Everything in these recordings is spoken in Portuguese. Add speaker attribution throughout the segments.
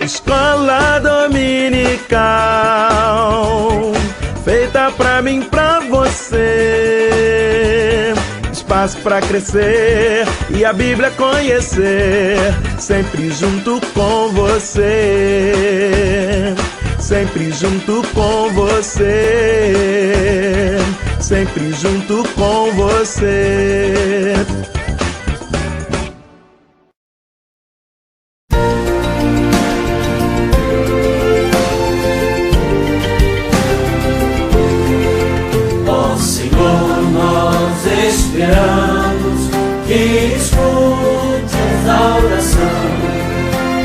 Speaker 1: Escola dominical, feita pra mim, pra você. Espaço pra crescer e a Bíblia conhecer, sempre junto com você. Sempre junto com você. Sempre junto com você.
Speaker 2: Esperamos que escutes a oração.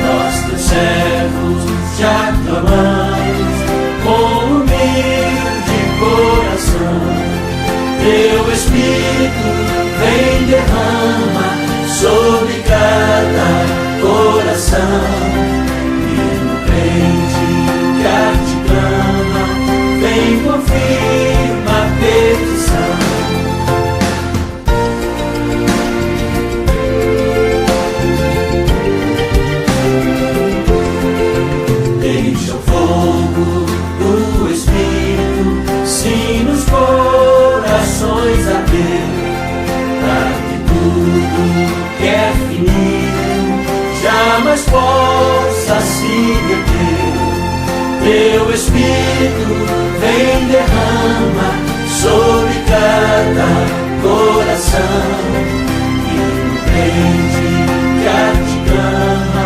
Speaker 2: Nós, teus servos, te aclamamos com humilde coração. Teu Espírito vem, derrama sobre cada coração. E no crente que a te clama, vem, confirma a petição. Para que tudo que é finito jamais possa se deter. Teu Espírito vem, derrama sobre cada coração. E no crente que a te clama,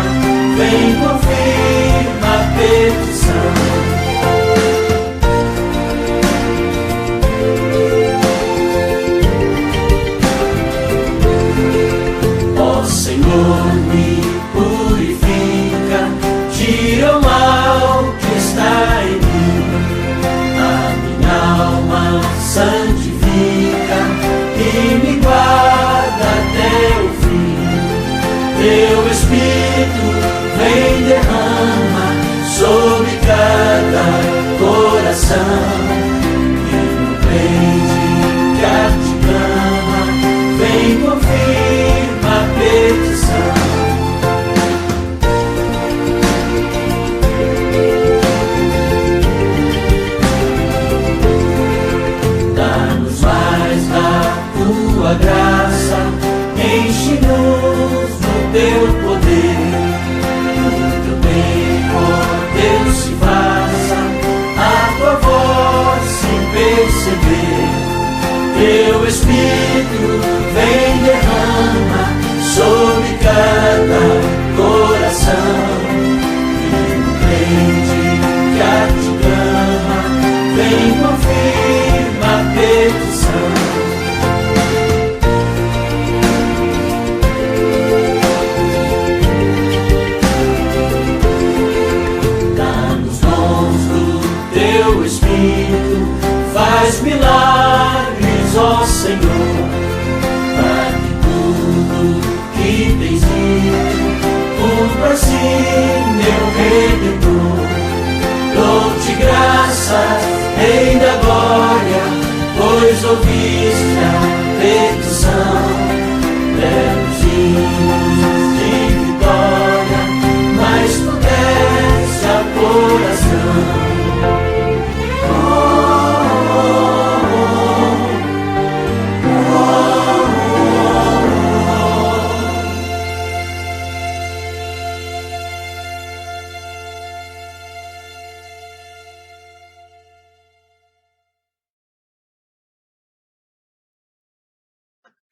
Speaker 2: vem, confirma a petição. Senhor, me purifica, tira o mal que está em mim. A minha alma santifica e me guarda até o fim. Teu Espírito vem, derrama sobre cada coração. E no crente que a te clama, vem, confirma a petição. Dá-nos mais da tua graça, enche-nos do teu poder. O teu tempo, Deus, se faça a tua voz sem perceber. Teu Espírito vem, derrama sobre cada coração. E no crente que a te clama, vem, confirma a petição. Dá-nos dons do teu Espírito, faz milagres, ó Senhor, para que tudo que tens dito cumpra-se, meu Redentor. Dou-te graças, Rei da glória, pois ouviste a petição. Belos hinos de vitória, mas tu desce a coração.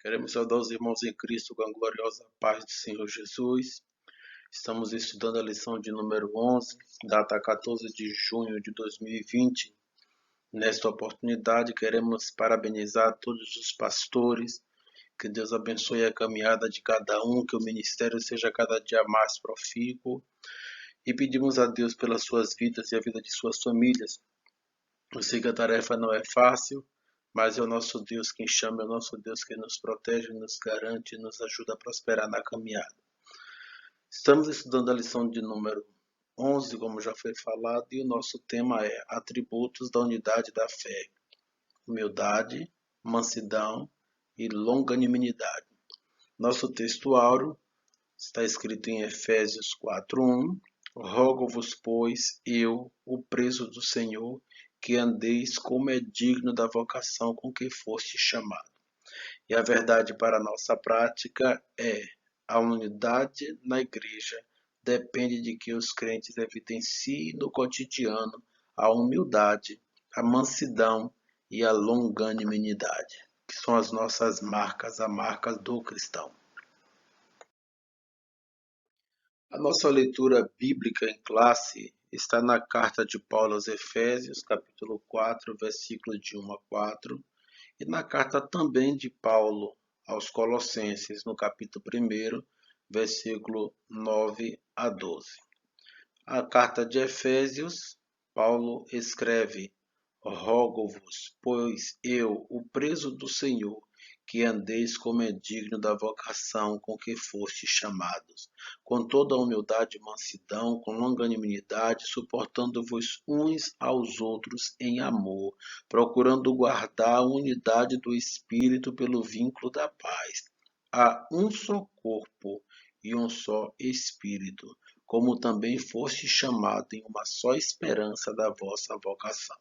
Speaker 1: Queremos saudar os irmãos em Cristo com a gloriosa paz do Senhor Jesus. Estamos estudando a lição de número 11, data 14 de junho de 2020. Nesta oportunidade, queremos parabenizar todos os pastores. Que Deus abençoe a caminhada de cada um, que o ministério seja cada dia mais profícuo. E pedimos a Deus pelas suas vidas e a vida de suas famílias. Eu sei que a tarefa não é fácil, mas é o nosso Deus quem chama, é o nosso Deus que nos protege, nos garante e nos ajuda a prosperar na caminhada. Estamos estudando a lição de número 11, como já foi falado, e o nosso tema é atributos da unidade da fé: humildade, mansidão e longanimidade. Nosso texto áureo está escrito em Efésios 4:1, Rogo-vos, pois, eu, o preso do Senhor, que andeis como é digno da vocação com que foste chamado. E a verdade para a nossa prática é: a unidade na igreja depende de que os crentes evidenciem no cotidiano a humildade, a mansidão e a longanimidade, que são as nossas marcas, as marcas do cristão. A nossa leitura bíblica em classe está na carta de Paulo aos Efésios, capítulo 4, versículos de 1 a 4, e na carta também de Paulo aos Colossenses, no capítulo 1, versículo 9 a 12. A carta de Efésios, Paulo escreve: Rogo-vos, pois eu, o preso do Senhor, que andeis como é digno da vocação com que fostes chamados, com toda a humildade e mansidão, com longanimidade, suportando-vos uns aos outros em amor, procurando guardar a unidade do Espírito pelo vínculo da paz. Há um só corpo e um só Espírito, como também foste chamado em uma só esperança da vossa vocação.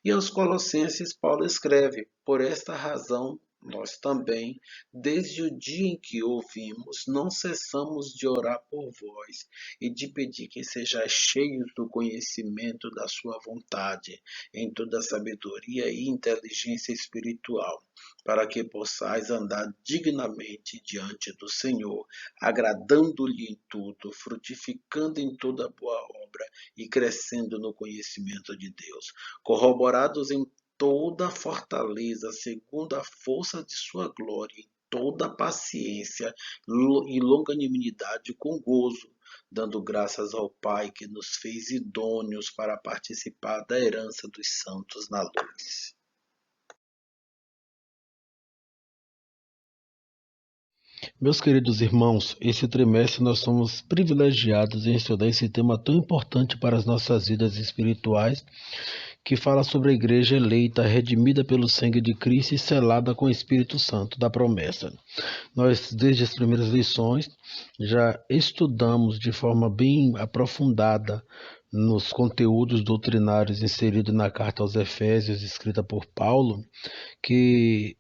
Speaker 1: E aos Colossenses, Paulo escreve: por esta razão, nós também, desde o dia em que ouvimos, não cessamos de orar por vós e de pedir que sejais cheios do conhecimento da sua vontade, em toda sabedoria e inteligência espiritual, para que possais andar dignamente diante do Senhor, agradando-lhe em tudo, frutificando em toda boa obra e crescendo no conhecimento de Deus, corroborados em toda a fortaleza, segundo a força de sua glória, em toda paciência e longanimidade com gozo, dando graças ao Pai que nos fez idôneos para participar da herança dos santos na luz.
Speaker 3: Meus queridos irmãos, esse trimestre nós somos privilegiados em estudar esse tema tão importante para as nossas vidas espirituais, que fala sobre a igreja eleita, redimida pelo sangue de Cristo e selada com o Espírito Santo da promessa. Nós, desde as primeiras lições, já estudamos de forma bem aprofundada nos conteúdos doutrinários inseridos na carta aos Efésios, escrita por Paulo, que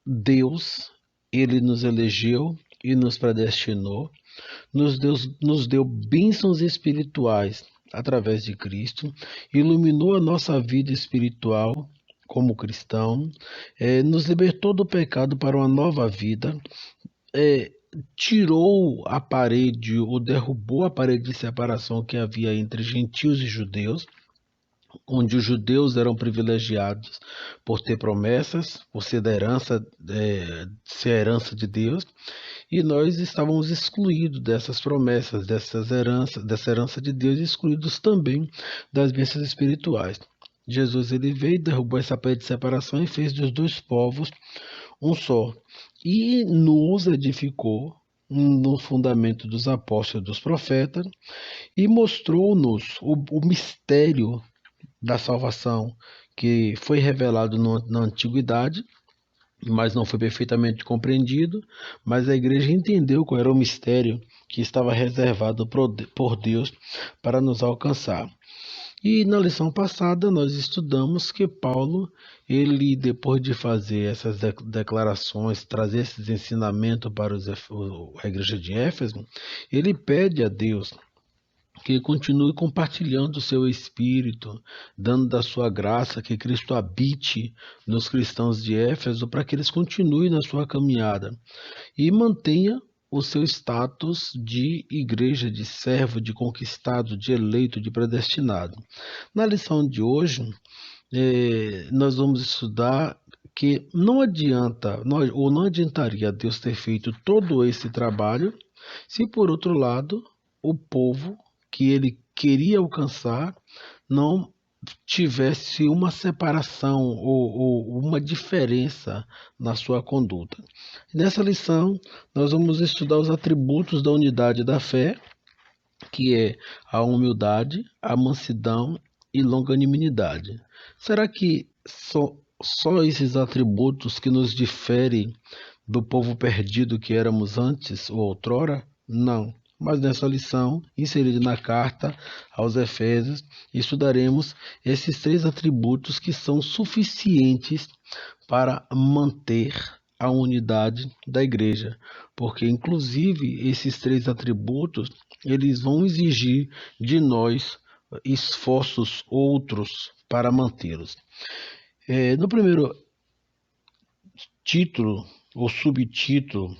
Speaker 3: Deus, Ele nos elegeu e nos predestinou, nos deu bênçãos espirituais através de Cristo, iluminou a nossa vida espiritual como cristão, nos libertou do pecado para uma nova vida, tirou a parede ou derrubou a parede de separação que havia entre gentios e judeus, onde os judeus eram privilegiados por ter promessas, por ser ser a herança de Deus, e nós estávamos excluídos dessas promessas, dessa herança de Deus, excluídos também das bênçãos espirituais. Jesus ele veio, derrubou essa parede de separação e fez dos dois povos um só, e nos edificou no fundamento dos apóstolos e dos profetas, e mostrou-nos o mistério da salvação que foi revelado na antiguidade, mas não foi perfeitamente compreendido, mas a igreja entendeu qual era o mistério que estava reservado por Deus para nos alcançar. E na lição passada nós estudamos que Paulo, ele depois de fazer essas declarações, trazer esses ensinamentos para a igreja de Éfeso, ele pede a Deus que continue compartilhando o seu espírito, dando da sua graça, que Cristo habite nos cristãos de Éfeso, para que eles continuem na sua caminhada e mantenha o seu status de igreja, de servo, de conquistado, de eleito, de predestinado. Na lição de hoje, nós vamos estudar que não adiantaria Deus ter feito todo esse trabalho se, por outro lado, o povo que ele queria alcançar não tivesse uma separação ou uma diferença na sua conduta. Nessa lição, nós vamos estudar os atributos da unidade da fé, que é a humildade, a mansidão e longanimidade. Será que só esses atributos que nos diferem do povo perdido que éramos antes ou outrora? Não. mas nessa lição, inserida na carta aos Efésios, estudaremos esses 3 atributos que são suficientes para manter a unidade da igreja, porque inclusive esses 3 atributos, eles vão exigir de nós esforços outros para mantê-los. No primeiro título ou subtítulo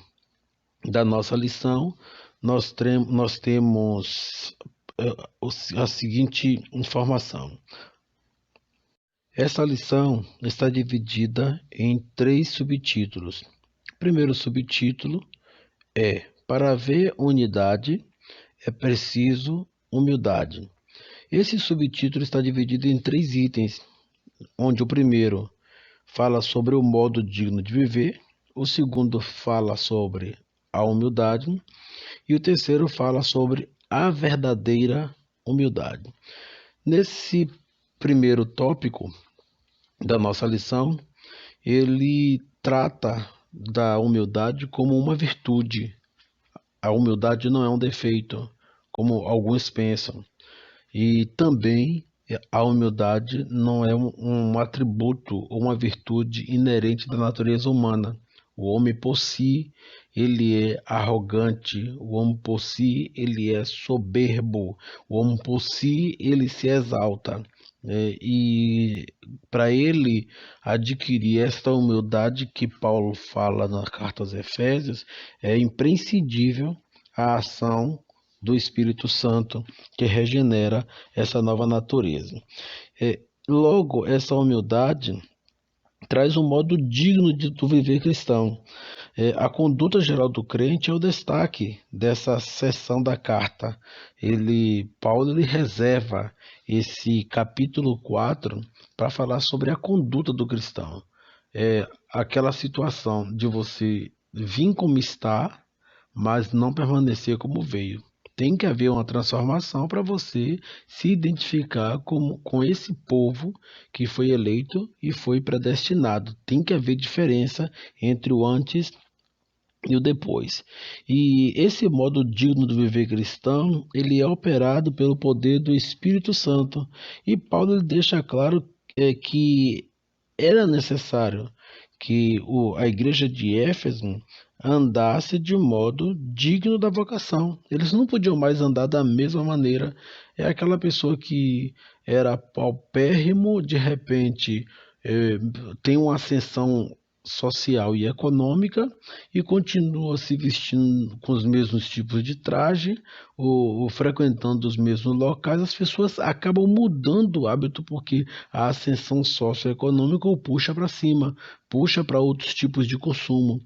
Speaker 3: da nossa lição, nós temos a seguinte informação. Essa lição está dividida em 3 subtítulos. O primeiro subtítulo é: para haver unidade, é preciso humildade. Esse subtítulo está dividido em 3 itens, onde o primeiro fala sobre o modo digno de viver, o segundo fala sobre a humildade e o terceiro fala sobre a verdadeira humildade. Nesse primeiro tópico da nossa lição, ele trata da humildade como uma virtude. A humildade não é um defeito, como alguns pensam. E também a humildade não é um atributo ou uma virtude inerente da natureza humana. O homem por si, ele é arrogante, o homem por si, ele é soberbo, o homem por si, ele se exalta. E para ele adquirir esta humildade que Paulo fala na carta aos Efésios, é imprescindível a ação do Espírito Santo, que regenera essa nova natureza. Logo, essa humildade traz um modo digno do viver cristão. A conduta geral do crente é o destaque dessa seção da carta. Paulo reserva esse capítulo 4 para falar sobre a conduta do cristão. Aquela situação de você vir como está, mas não permanecer como veio. Tem que haver uma transformação para você se identificar com esse povo que foi eleito e foi predestinado. Tem que haver diferença entre o antes e o depois. E esse modo digno do viver cristão, ele é operado pelo poder do Espírito Santo. E Paulo deixa claro que era necessário que a igreja de Éfeso andasse de modo digno da vocação. Eles não podiam mais andar da mesma maneira. É aquela pessoa que era paupérrimo, de repente tem uma ascensão social e econômica e continua se vestindo com os mesmos tipos de traje ou frequentando os mesmos locais. As pessoas acabam mudando o hábito porque a ascensão socioeconômica o puxa para cima, puxa para outros tipos de consumo.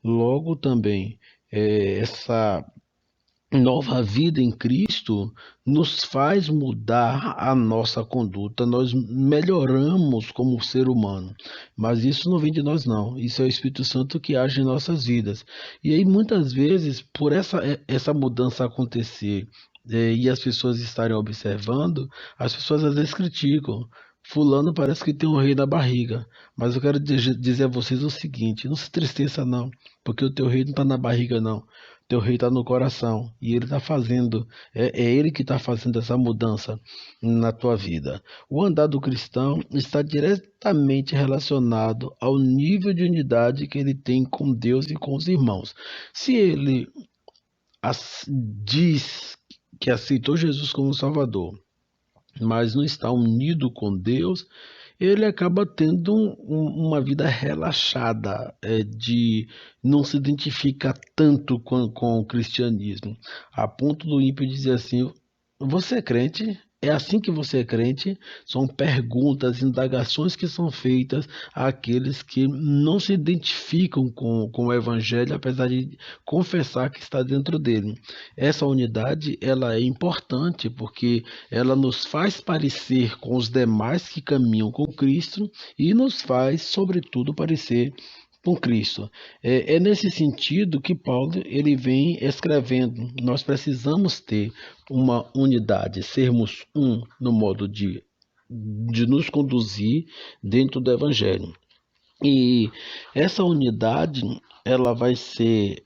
Speaker 3: Logo também, essa nova vida em Cristo nos faz mudar a nossa conduta, nós melhoramos como ser humano, mas isso não vem de nós não, isso é o Espírito Santo que age em nossas vidas. E aí muitas vezes, por essa mudança acontecer e as pessoas estarem observando, as pessoas às vezes criticam. Fulano parece que tem um rei na barriga, mas eu quero dizer a vocês o seguinte: não se entristeça não, porque o teu rei não está na barriga não. Teu rei está no coração e ele está fazendo, é ele que está fazendo essa mudança na tua vida. O andar do cristão está diretamente relacionado ao nível de unidade que ele tem com Deus e com os irmãos. Se ele diz que aceitou Jesus como Salvador, mas não está unido com Deus, ele acaba tendo uma vida relaxada, de não se identificar tanto com o cristianismo, a ponto do ímpio dizer assim: você é crente? É assim que você é crente? São perguntas, indagações que são feitas àqueles que não se identificam com o evangelho, apesar de confessar que está dentro dele. Essa unidade, ela é importante porque ela nos faz parecer com os demais que caminham com Cristo e nos faz, sobretudo, parecer com Cristo. É nesse sentido que Paulo ele vem escrevendo. Nós precisamos ter uma unidade, sermos um no modo de nos conduzir dentro do Evangelho. E essa unidade ela vai ser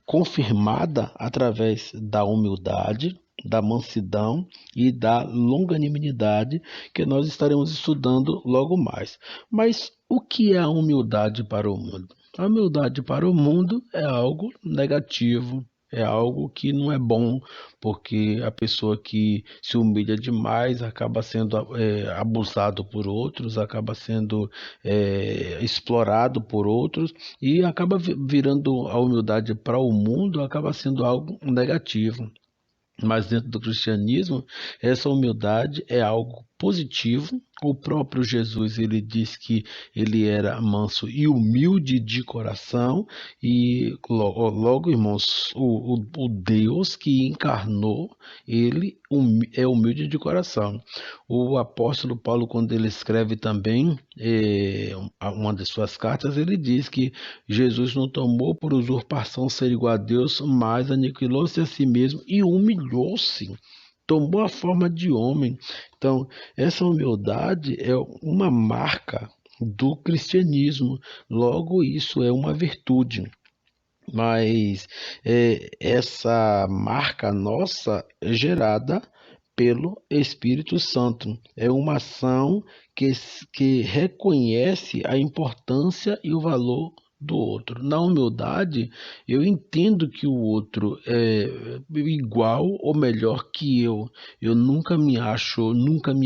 Speaker 3: confirmada através da humildade, da mansidão e da longanimidade, que nós estaremos estudando logo mais. Mas o que é a humildade para o mundo? A humildade para o mundo é algo negativo, é algo que não é bom, porque a pessoa que se humilha demais acaba sendo abusado por outros, acaba sendo explorado por outros e acaba virando a humildade para o mundo, acaba sendo algo negativo. Mas dentro do cristianismo, essa humildade é algo positivo. O próprio Jesus, ele diz que ele era manso e humilde de coração, e logo, irmãos, o Deus que encarnou, ele é humilde de coração. O apóstolo Paulo, quando ele escreve também uma de suas cartas, ele diz que Jesus não tomou por usurpação ser igual a Deus, mas aniquilou-se a si mesmo e humilhou-se, tomou a forma de homem. Então, essa humildade é uma marca do cristianismo, logo isso é uma virtude. Mas essa marca nossa é gerada pelo Espírito Santo. É uma ação que reconhece a importância e o valor do outro. Na humildade, eu entendo que o outro é igual ou melhor que eu. Eu nunca me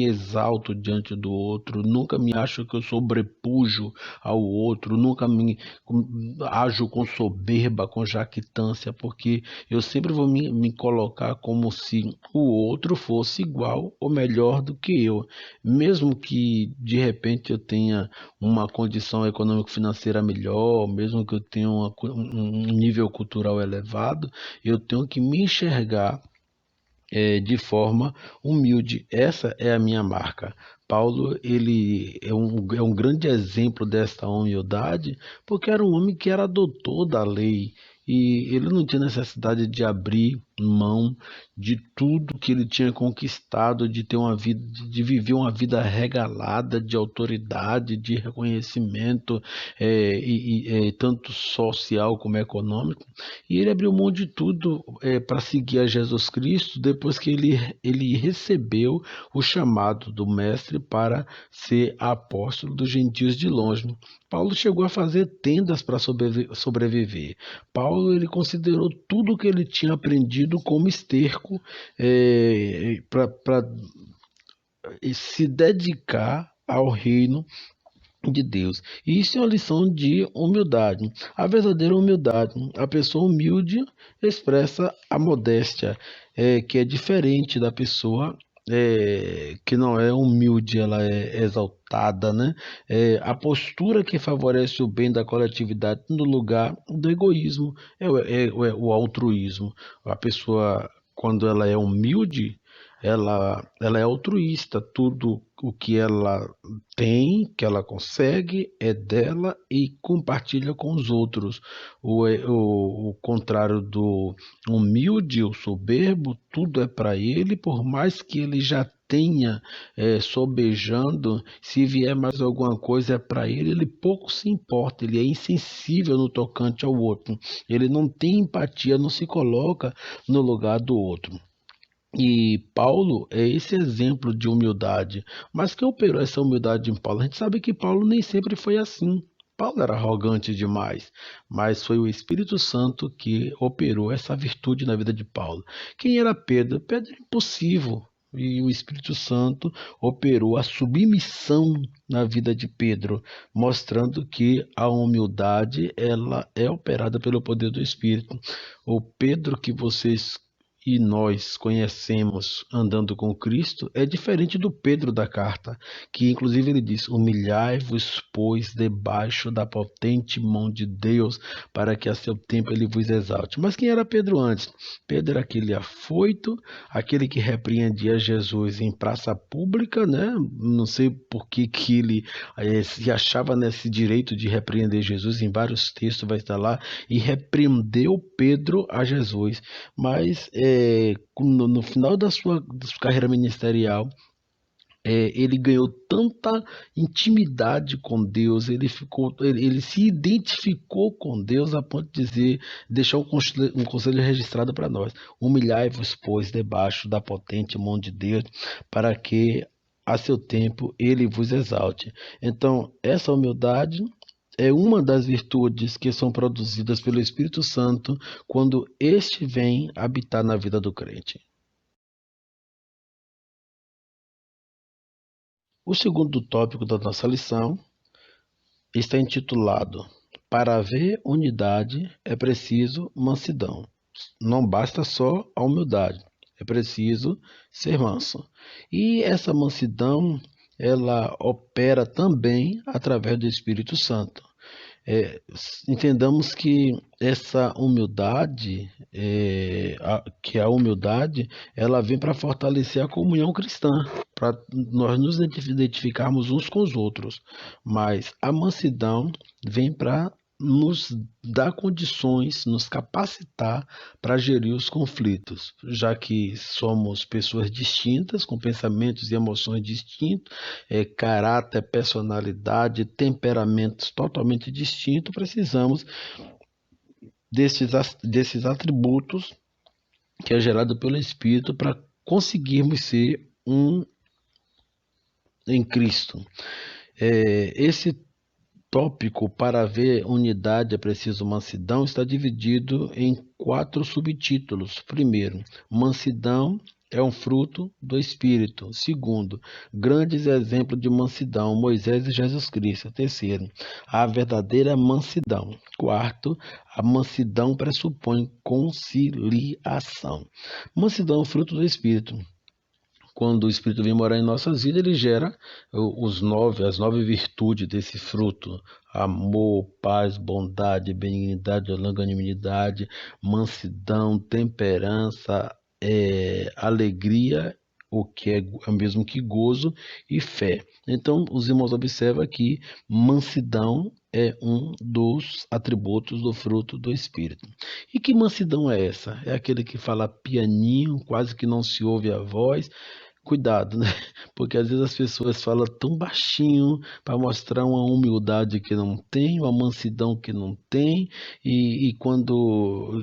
Speaker 3: exalto diante do outro, nunca me acho que eu sobrepujo ao outro, nunca me ajo com soberba, com jactância, porque eu sempre vou me colocar como se o outro fosse igual ou melhor do que eu, mesmo que de repente eu tenha uma condição econômico-financeira melhor, mesmo que eu tenha um nível cultural elevado, eu tenho que me enxergar de forma humilde. Essa é a minha marca. Paulo, ele é um grande exemplo desta humildade, porque era um homem que era doutor da lei, e ele não tinha necessidade de abrir mão de tudo que ele tinha conquistado, de ter uma vida, de viver uma vida regalada de autoridade, de reconhecimento, tanto social como econômico. E ele abriu mão de tudo para seguir a Jesus Cristo, depois que ele recebeu o chamado do mestre para ser apóstolo dos gentios de longe. Paulo chegou a fazer tendas para sobreviver. Paulo, ele considerou tudo que ele tinha aprendido como esterco para se dedicar ao reino de Deus. E isso é uma lição de humildade. A verdadeira humildade, a pessoa humilde expressa a modéstia, que é diferente da pessoa que não é humilde, ela é exaltada, né? A postura que favorece o bem da coletividade no lugar do egoísmo o altruísmo. A pessoa, quando ela é humilde, ela é altruísta, tudo o que ela tem, que ela consegue, é dela e compartilha com os outros. O contrário do humilde, o soberbo, tudo é para ele, por mais que ele já tenha sobejando, se vier mais alguma coisa é para ele, ele pouco se importa, ele é insensível no tocante ao outro, ele não tem empatia, não se coloca no lugar do outro. E Paulo é esse exemplo de humildade. Mas quem operou essa humildade em Paulo? A gente sabe que Paulo nem sempre foi assim. Paulo era arrogante demais, mas foi o Espírito Santo que operou essa virtude na vida de Paulo. Quem era Pedro? Pedro era impossível. E o Espírito Santo operou a submissão na vida de Pedro, mostrando que a humildade ela é operada pelo poder do Espírito. O Pedro que vocês e nós conhecemos andando com Cristo é diferente do Pedro da carta, que inclusive ele diz: humilhai-vos, pois, debaixo da potente mão de Deus, para que a seu tempo ele vos exalte. Mas quem era Pedro antes? Pedro era aquele afoito, aquele que repreendia Jesus em praça pública, né? Não sei por que ele se achava nesse direito de repreender Jesus, em vários textos vai estar lá, e repreendeu Pedro a Jesus. Mas no final da sua carreira ministerial, ele ganhou tanta intimidade com Deus, ele se identificou com Deus a ponto de dizer, deixar um conselho registrado para nós: humilhai-vos, pois, debaixo da potente mão de Deus, para que a seu tempo ele vos exalte. Então, essa humildade é uma das virtudes que são produzidas pelo Espírito Santo quando este vem habitar na vida do crente. O segundo tópico da nossa lição está intitulado: Para haver unidade é preciso mansidão. Não basta só a humildade, é preciso ser manso. E essa mansidão, ela opera também através do Espírito Santo. Entendamos que essa humildade, a humildade, ela vem para fortalecer a comunhão cristã, para nós nos identificarmos uns com os outros, mas a mansidão vem para nos dar condições, nos capacitar para gerir os conflitos, já que somos pessoas distintas, com pensamentos e emoções distintos, caráter, personalidade, temperamentos totalmente distintos, precisamos desses atributos que é gerado pelo Espírito para conseguirmos ser um em Cristo. Esse tópico, para haver unidade é preciso mansidão, está dividido em 4 subtítulos. Primeiro, mansidão é um fruto do Espírito. Segundo, grandes exemplos de mansidão, Moisés e Jesus Cristo. Terceiro, a verdadeira mansidão. Quarto, a mansidão pressupõe conciliação. Mansidão é um fruto do Espírito. Quando o Espírito vem morar em nossas vidas, ele gera as 9 virtudes desse fruto: amor, paz, bondade, benignidade, longanimidade, mansidão, temperança, alegria, o que é o mesmo que gozo, e fé. Então, os irmãos observam que mansidão é um dos atributos do fruto do Espírito. E que mansidão é essa? É aquele que fala pianinho, quase que não se ouve a voz. Cuidado, né? Porque às vezes as pessoas falam tão baixinho para mostrar uma humildade que não tem, uma mansidão que não tem, e quando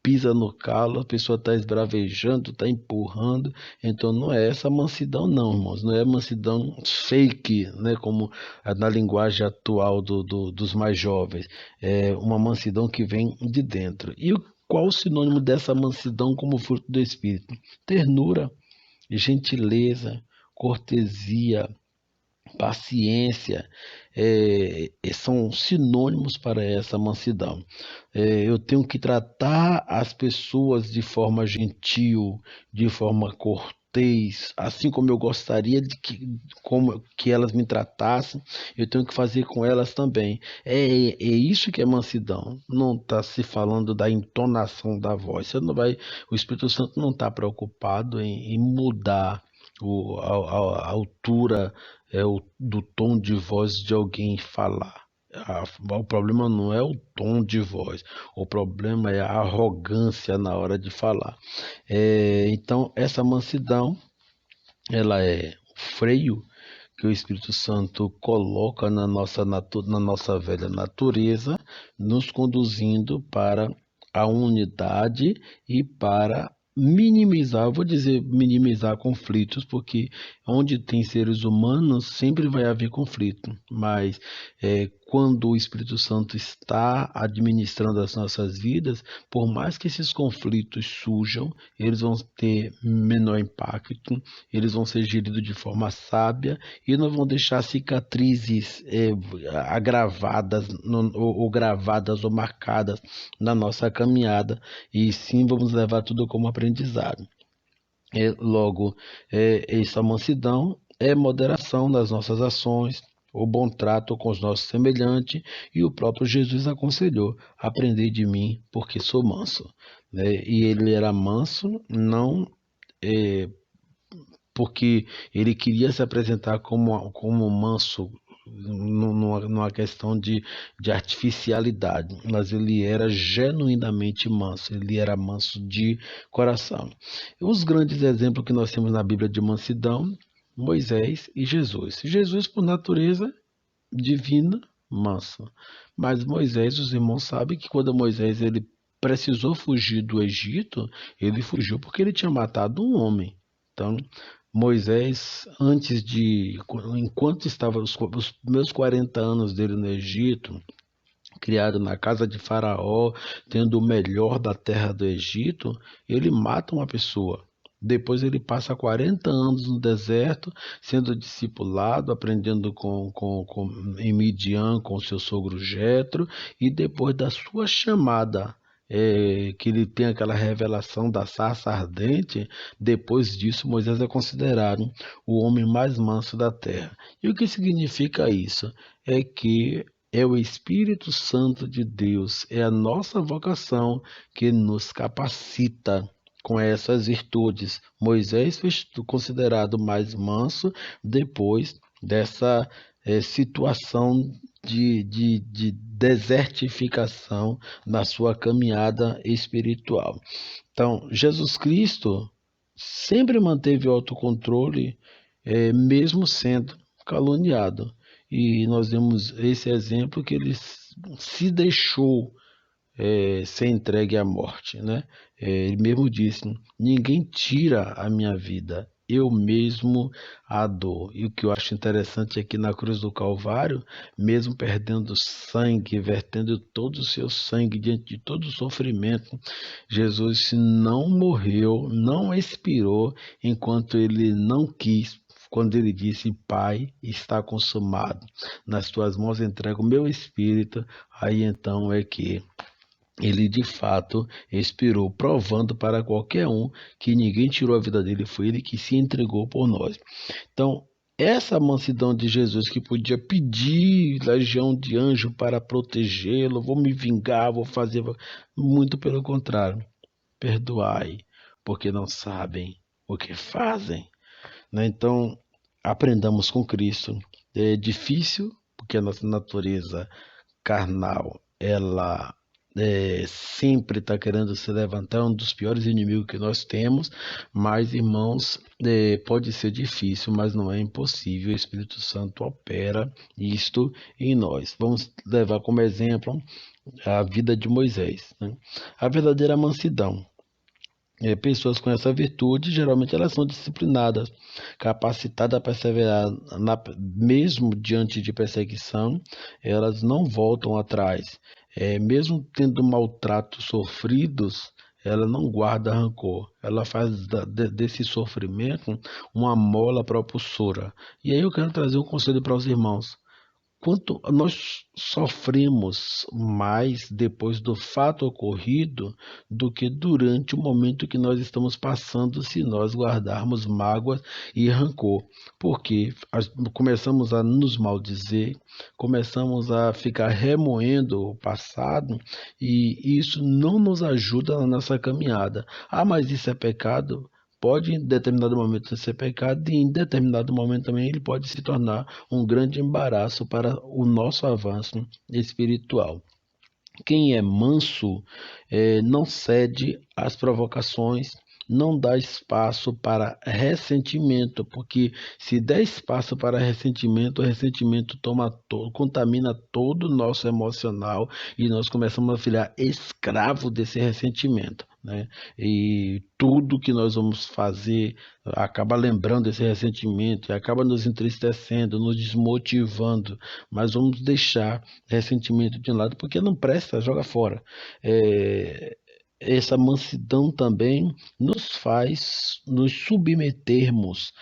Speaker 3: pisa no calo, a pessoa está esbravejando, está empurrando. Então não é essa mansidão não, irmãos, não é mansidão fake, né? Como na linguagem atual dos mais jovens, é uma mansidão que vem de dentro. E qual o sinônimo dessa mansidão como fruto do Espírito? Ternura, gentileza, cortesia, paciência, são sinônimos para essa mansidão. Eu tenho que tratar as pessoas de forma gentil, de forma cortês, assim como eu gostaria que elas me tratassem, eu tenho que fazer com elas também. É isso que é mansidão. Não está se falando da entonação da voz. O Espírito Santo não está preocupado em mudar a altura do tom de voz de alguém falar. O problema não é o tom de voz, o problema é a arrogância na hora de falar. Então, essa mansidão, ela é o freio que o Espírito Santo coloca na nossa velha natureza, nos conduzindo para a unidade e para minimizar conflitos, porque onde tem seres humanos sempre vai haver conflito, mas quando o Espírito Santo está administrando as nossas vidas, por mais que esses conflitos surjam, eles vão ter menor impacto, eles vão ser geridos de forma sábia e não vão deixar cicatrizes agravadas ou gravadas ou marcadas na nossa caminhada, e sim vamos levar tudo como aprendizado. Logo, essa mansidão é moderação das nossas ações, o bom trato com os nossos semelhantes, e o próprio Jesus aconselhou: aprendei de mim, porque sou manso. E ele era manso não porque ele queria se apresentar como manso, numa questão de artificialidade, mas ele era genuinamente manso, ele era manso de coração. Os grandes exemplos que nós temos na Bíblia de mansidão Moisés e Jesus. Jesus, por natureza divina, manso. Mas Moisés, os irmãos sabem que quando Moisés ele precisou fugir do Egito, ele fugiu porque ele tinha matado um homem. Então, Moisés, enquanto estava os meus 40 anos dele no Egito, criado na casa de Faraó, tendo o melhor da terra do Egito, ele mata uma pessoa. Depois ele passa 40 anos no deserto, sendo discipulado, aprendendo em Midian com seu sogro Jetro, e depois da sua chamada, que ele tem aquela revelação da sarça ardente, depois disso Moisés é considerado o homem mais manso da terra. E o que significa isso? É que é o Espírito Santo de Deus, é a nossa vocação que nos capacita com essas virtudes. Moisés foi considerado mais manso depois dessa situação de desertificação na sua caminhada espiritual. Então, Jesus Cristo sempre manteve o autocontrole, mesmo sendo caluniado. E nós vemos esse exemplo que ele se deixou ser entregue à morte, né? Ele mesmo disse: ninguém tira a minha vida, eu mesmo a dou. E o que eu acho interessante é que na cruz do Calvário, mesmo perdendo sangue, vertendo todo o seu sangue diante de todo o sofrimento, Jesus não morreu, não expirou enquanto ele não quis. Quando ele disse: Pai, está consumado, nas tuas mãos entrego o meu espírito, aí então é que ele de fato expirou, provando para qualquer um que ninguém tirou a vida dele, foi ele que se entregou por nós. Então, essa mansidão de Jesus, que podia pedir legião de anjo para protegê-lo, vou me vingar, vou fazer, muito pelo contrário, perdoai, porque não sabem o que fazem. Né? Então, aprendamos com Cristo. É difícil, porque a nossa natureza carnal, ela sempre está querendo se levantar, um dos piores inimigos que nós temos, mas, irmãos, pode ser difícil, mas não é impossível. O Espírito Santo opera isto em nós. Vamos levar como exemplo a vida de Moisés, né? A verdadeira mansidão. Pessoas com essa virtude, geralmente elas são disciplinadas, capacitadas a perseverar, mesmo diante de perseguição, elas não voltam atrás. Mesmo tendo maltratos sofridos, ela não guarda rancor, ela faz desse sofrimento uma mola propulsora. E aí eu quero trazer um conselho para os irmãos. Quanto nós sofremos mais depois do fato ocorrido do que durante o momento que nós estamos passando, se nós guardarmos mágoas e rancor, porque começamos a nos maldizer, começamos a ficar remoendo o passado, e isso não nos ajuda na nossa caminhada. Ah, mas isso é pecado? Pode em determinado momento ser pecado, e em determinado momento também ele pode se tornar um grande embaraço para o nosso avanço espiritual. Quem é manso não cede às provocações, não dá espaço para ressentimento, porque se der espaço para ressentimento, o ressentimento contamina todo o nosso emocional, e nós começamos a virar escravo desse ressentimento, né? E tudo que nós vamos fazer acaba lembrando esse ressentimento e acaba nos entristecendo, nos desmotivando, mas vamos deixar ressentimento de lado porque não presta, joga fora. Essa mansidão também nos faz nos submetermos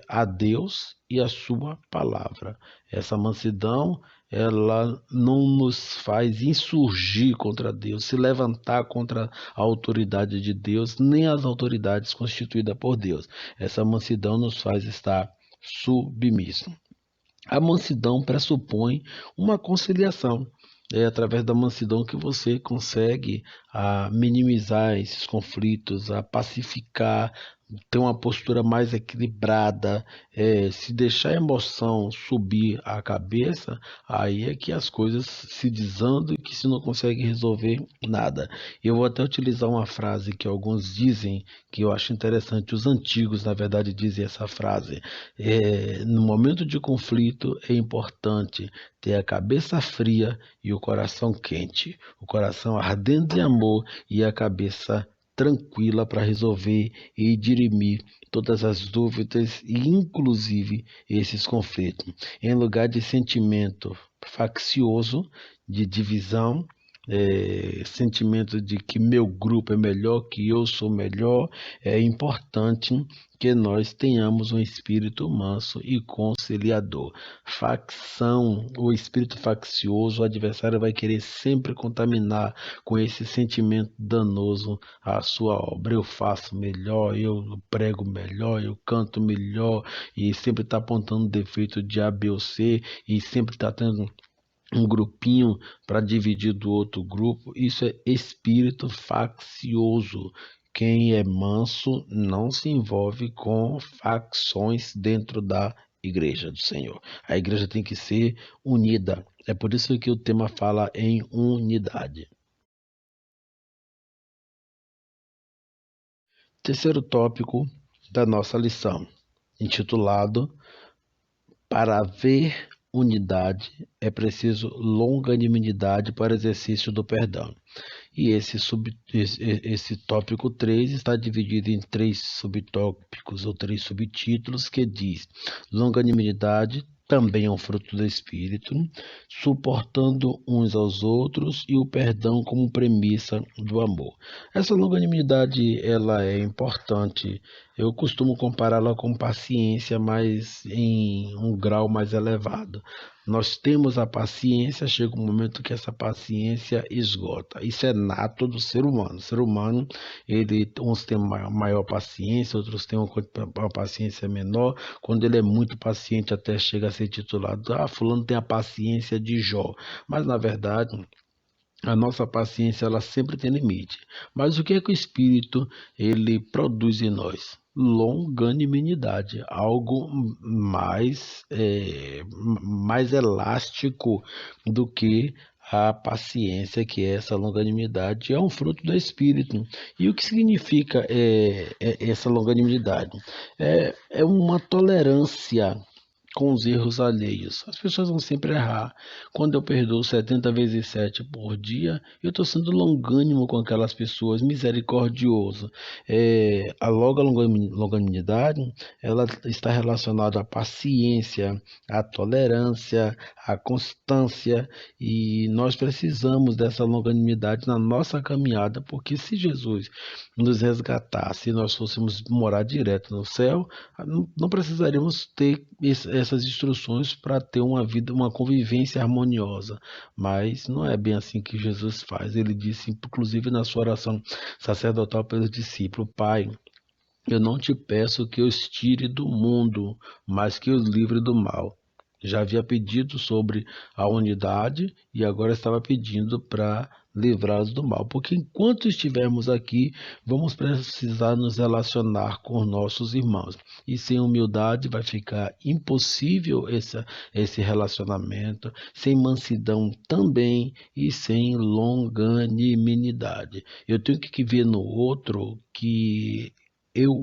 Speaker 3: a Deus e a sua palavra. Essa mansidão, ela não nos faz insurgir contra Deus, se levantar contra a autoridade de Deus, nem as autoridades constituídas por Deus. Essa mansidão nos faz estar submissos. A mansidão pressupõe uma conciliação. É através da mansidão que você consegue minimizar esses conflitos, a pacificar ter uma postura mais equilibrada, se deixar a emoção subir a cabeça, aí é que as coisas se desandam e que se não consegue resolver nada. Eu vou até utilizar uma frase que alguns dizem, que eu acho interessante, os antigos, na verdade, dizem essa frase. No momento de conflito é importante ter a cabeça fria e o coração quente, o coração ardendo de amor e a cabeça tranquila para resolver e dirimir todas as dúvidas e inclusive esses conflitos. Em lugar de sentimento faccioso, de divisão, sentimento de que meu grupo é melhor, que eu sou melhor, é importante que nós tenhamos um espírito manso e conciliador. Facção, o espírito faccioso, o adversário vai querer sempre contaminar com esse sentimento danoso a sua obra. Eu faço melhor, eu prego melhor, eu canto melhor, e sempre está apontando defeito de A, B ou C, e sempre está tendo um grupinho para dividir do outro grupo. Isso é espírito faccioso. Quem é manso não se envolve com facções dentro da igreja do Senhor. A igreja tem que ser unida. É por isso que o tema fala em unidade. Terceiro tópico da nossa lição, intitulado Para haver unidade é preciso longanimidade para exercício do perdão. E esse tópico 3 está dividido em 3 subtópicos ou 3 subtítulos que diz: longanimidade também é um fruto do Espírito, suportando uns aos outros e o perdão como premissa do amor. Essa longanimidade ela é importante. Eu costumo compará-la com paciência, mas em um grau mais elevado. Nós temos a paciência, chega um momento que essa paciência esgota. Isso é nato do ser humano. O ser humano, uns têm maior paciência, outros têm uma paciência menor. Quando ele é muito paciente, até chega a ser titulado: fulano tem a paciência de Jó. Mas, na verdade, a nossa paciência ela sempre tem limite. Mas o que é que o Espírito ele produz em nós? Longanimidade, algo mais elástico do que a paciência, que é essa longanimidade, é um fruto do Espírito. E o que significa essa longanimidade? É uma tolerância com os erros alheios. As pessoas vão sempre errar. Quando eu perdoo 70 vezes 7 por dia, eu estou sendo longânimo com aquelas pessoas, misericordioso. A longanimidade, ela está relacionada à paciência, à tolerância, à constância, e nós precisamos dessa longanimidade na nossa caminhada, porque se Jesus nos resgatasse e nós fôssemos morar direto no céu, não precisaríamos ter essas instruções para ter uma vida, uma convivência harmoniosa. Mas não é bem assim que Jesus faz. Ele disse, inclusive na sua oração sacerdotal pelos discípulos: Pai, eu não te peço que os tire do mundo, mas que os livre do mal. Já havia pedido sobre a unidade e agora estava pedindo para livrá-los do mal. Porque enquanto estivermos aqui, vamos precisar nos relacionar com nossos irmãos. E sem humildade vai ficar impossível esse relacionamento, sem mansidão também e sem longanimidade. Eu tenho que ver no outro que eu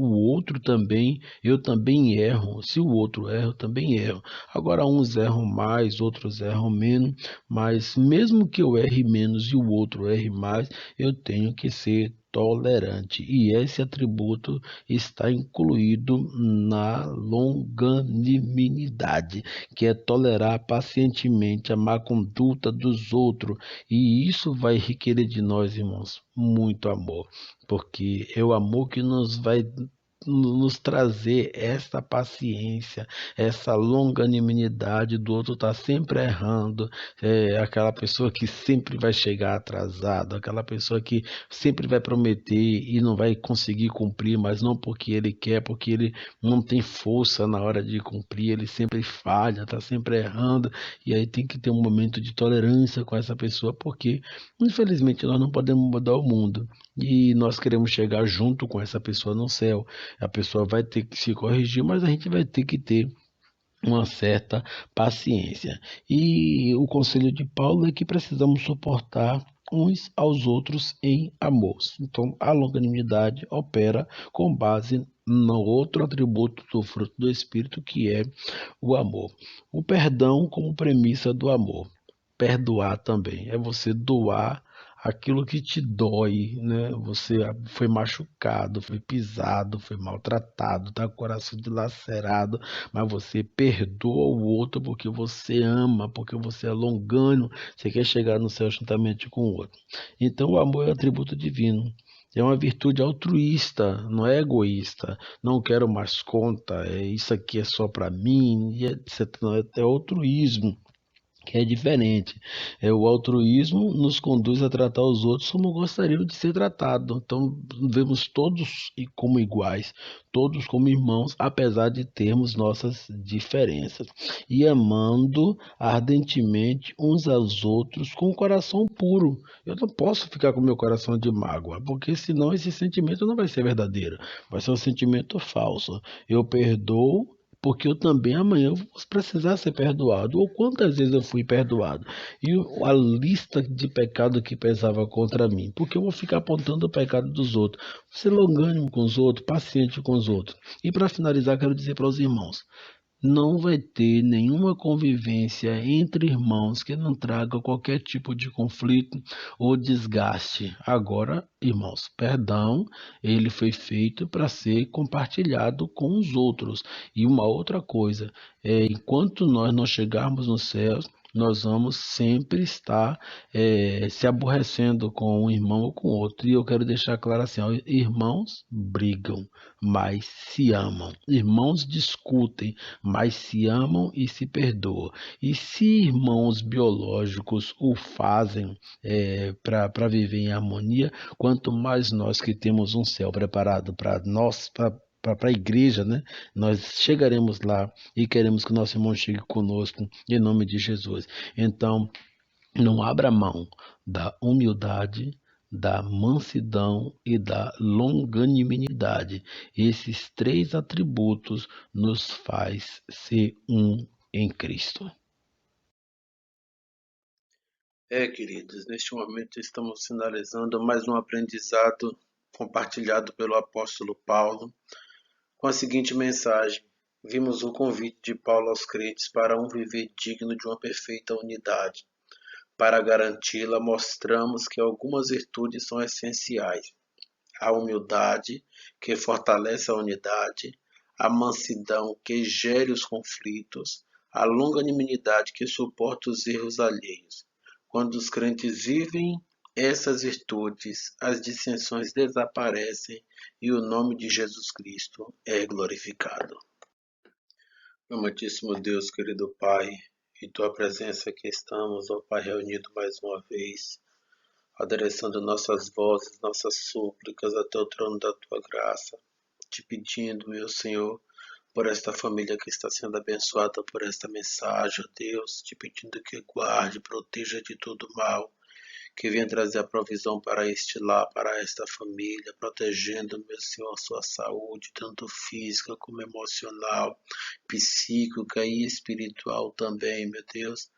Speaker 3: também erro. Se o outro erra, eu também erro. Agora, uns erram mais, outros erram menos, mas mesmo que eu erre menos e o outro erre mais, eu tenho que ser tolerante. E esse atributo está incluído na longanimidade, que é tolerar pacientemente a má conduta dos outros. E isso vai requerer de nós, irmãos, muito amor, porque é o amor que nos vai nos trazer essa paciência, essa longanimidade do outro estar sempre errando, aquela pessoa que sempre vai chegar atrasado, aquela pessoa que sempre vai prometer e não vai conseguir cumprir, mas não porque ele quer, porque ele não tem força na hora de cumprir, ele sempre falha, está sempre errando, e aí tem que ter um momento de tolerância com essa pessoa, porque infelizmente nós não podemos mudar o mundo, e nós queremos chegar junto com essa pessoa no céu. A pessoa vai ter que se corrigir, mas a gente vai ter que ter uma certa paciência. E o conselho de Paulo é que precisamos suportar uns aos outros em amor. Então, a longanimidade opera com base no outro atributo do fruto do Espírito, que é o amor. O perdão como premissa do amor. Perdoar também é você doar aquilo que te dói, né? Você foi machucado, foi pisado, foi maltratado, tá com o coração dilacerado, mas você perdoa o outro porque você ama, porque você é longânimo, você quer chegar no céu juntamente com o outro. Então o amor é um atributo divino. É uma virtude altruísta, não é egoísta. Não quero mais conta, isso aqui é só para mim, e etc. Não, é altruísmo, que é diferente. O altruísmo nos conduz a tratar os outros como gostaríamos de ser tratados. Então, vemos todos como iguais, todos como irmãos, apesar de termos nossas diferenças. E amando ardentemente uns aos outros com o coração puro. Eu não posso ficar com meu coração de mágoa, porque senão esse sentimento não vai ser verdadeiro, vai ser um sentimento falso. Eu perdoo porque eu também amanhã vou precisar ser perdoado. Ou quantas vezes eu fui perdoado? E a lista de pecado que pesava contra mim, porque eu vou ficar apontando o pecado dos outros. Ser longânimo com os outros, paciente com os outros. E para finalizar, quero dizer para os irmãos: não vai ter nenhuma convivência entre irmãos que não traga qualquer tipo de conflito ou desgaste. Agora, irmãos, perdão, ele foi feito para ser compartilhado com os outros. E uma outra coisa, enquanto nós não chegarmos no céu, nós vamos sempre estar se aborrecendo com um irmão ou com outro. E eu quero deixar claro assim, ó, irmãos brigam, mas se amam. Irmãos discutem, mas se amam e se perdoam. E se irmãos biológicos o fazem para viver em harmonia, quanto mais nós que temos um céu preparado para nós, para a igreja, né? Nós chegaremos lá e queremos que o nosso irmão chegue conosco em nome de Jesus. Então, não abra mão da humildade, da mansidão e da longanimidade. Esses três atributos nos faz ser um em Cristo.
Speaker 1: Queridos, neste momento estamos finalizando mais um aprendizado compartilhado pelo apóstolo Paulo com a seguinte mensagem. Vimos o convite de Paulo aos crentes para um viver digno de uma perfeita unidade. Para garanti-la, mostramos que algumas virtudes são essenciais: a humildade, que fortalece a unidade, a mansidão, que gere os conflitos, a longanimidade, que suporta os erros alheios. Quando os crentes vivem essas virtudes, as dissensões desaparecem e o nome de Jesus Cristo é glorificado. Meu amantíssimo Deus, querido Pai, em Tua presença aqui estamos, ó Pai, reunido mais uma vez, adereçando nossas vozes, nossas súplicas até o trono da Tua graça, te pedindo, meu Senhor, por esta família que está sendo abençoada por esta mensagem, ó Deus, te pedindo que guarde, proteja de todo mal, que venha trazer a provisão para este lar, para esta família, protegendo, meu Senhor, a sua saúde, tanto física como emocional, psíquica e espiritual também, meu Deus,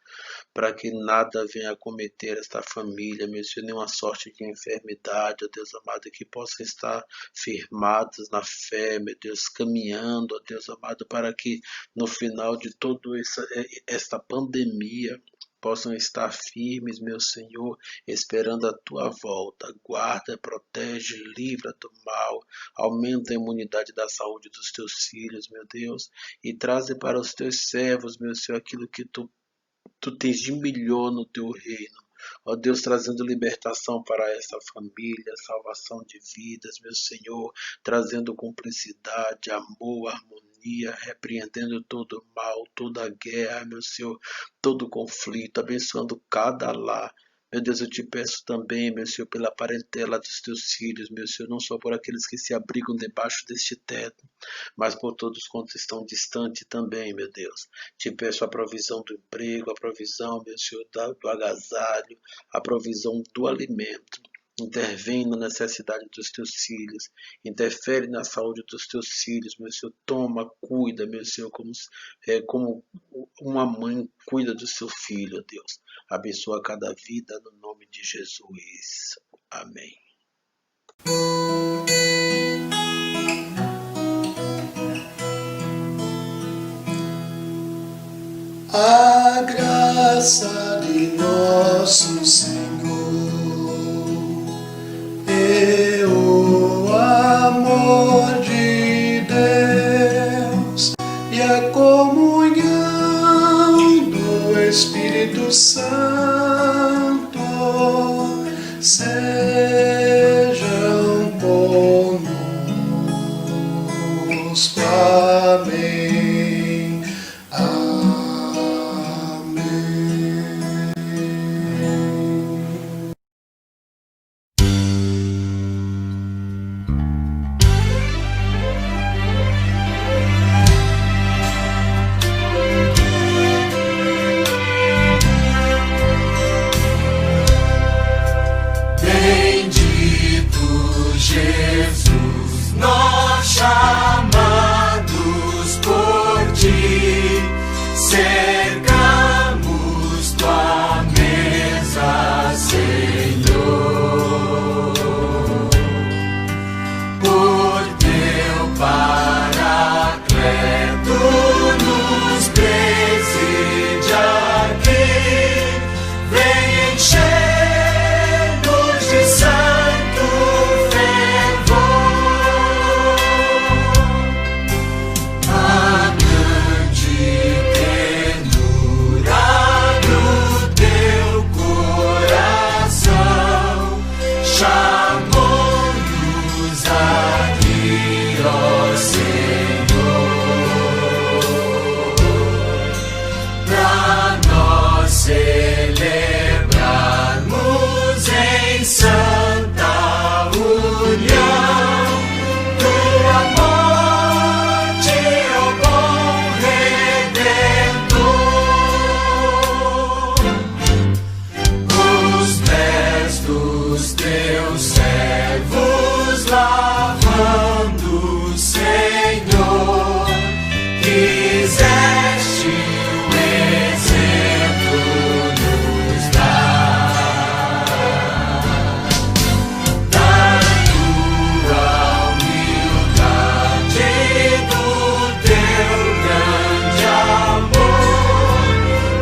Speaker 1: para que nada venha acometer esta família, meu Senhor, nenhuma sorte de enfermidade, ó Deus amado, que possa estar firmados na fé, meu Deus, caminhando, ó Deus amado, para que no final de toda esta pandemia, possam estar firmes, meu Senhor, esperando a tua volta. Guarda, protege, livra do mal, aumenta a imunidade da saúde dos teus filhos, meu Deus, e traze para os teus servos, meu Senhor, aquilo que tu tens de melhor no teu reino. Ó Deus, trazendo libertação para essa família, salvação de vidas, meu Senhor, trazendo cumplicidade, amor, harmonia, repreendendo todo mal, toda guerra, meu Senhor, todo conflito, abençoando cada lar. Meu Deus, eu te peço também, meu Senhor, pela parentela dos teus filhos, meu Senhor, não só por aqueles que se abrigam debaixo deste teto, mas por todos quantos estão distantes também, meu Deus. Te peço a provisão do emprego, a provisão, meu Senhor, do agasalho, a provisão do alimento. intervém na necessidade dos teus filhos, interfere na saúde dos teus filhos, meu Senhor, toma, cuida, meu Senhor, como uma mãe cuida do seu filho, Deus. Abençoa cada vida no nome de Jesus. Amém.
Speaker 2: A graça de nosso Senhor e o amor de Deus e a comunhão do Espírito Santo sejam conosco. Amém. Jesus, nós chamados por ti, cercamos tua mesa, Senhor, por teu Paracleto nos preside aqui, vem encher-nos de santo celebrarmos em santa união tua morte, ó bom Redentor. Os pés dos teus servos lavando, Senhor, quiseste o exemplo nos dar da tua humildade, do teu grande amor,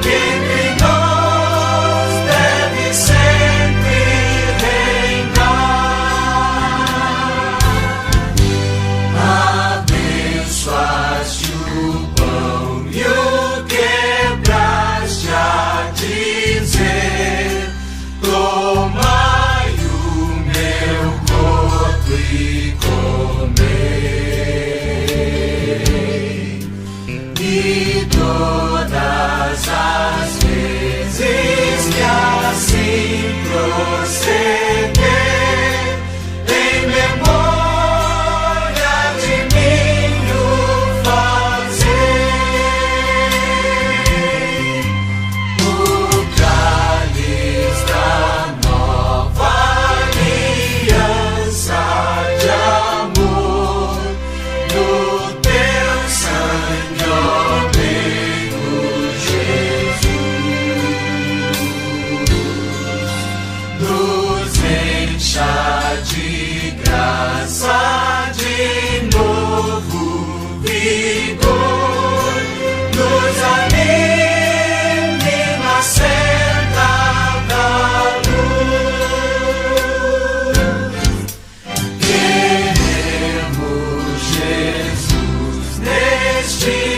Speaker 2: que entre nós deve sempre reinar. Abençoaste o pão e o quebraste a dizer: tomai o meu corpo e comei. E todas as vezes que assim proceder, em memória de mim o fazei. O cálice da nova aliança de amor, no teu sangue, ó amigo Jesus, nos encha de graça, de novo vigor, nos anime na senda da luz. Queremos Jesus neste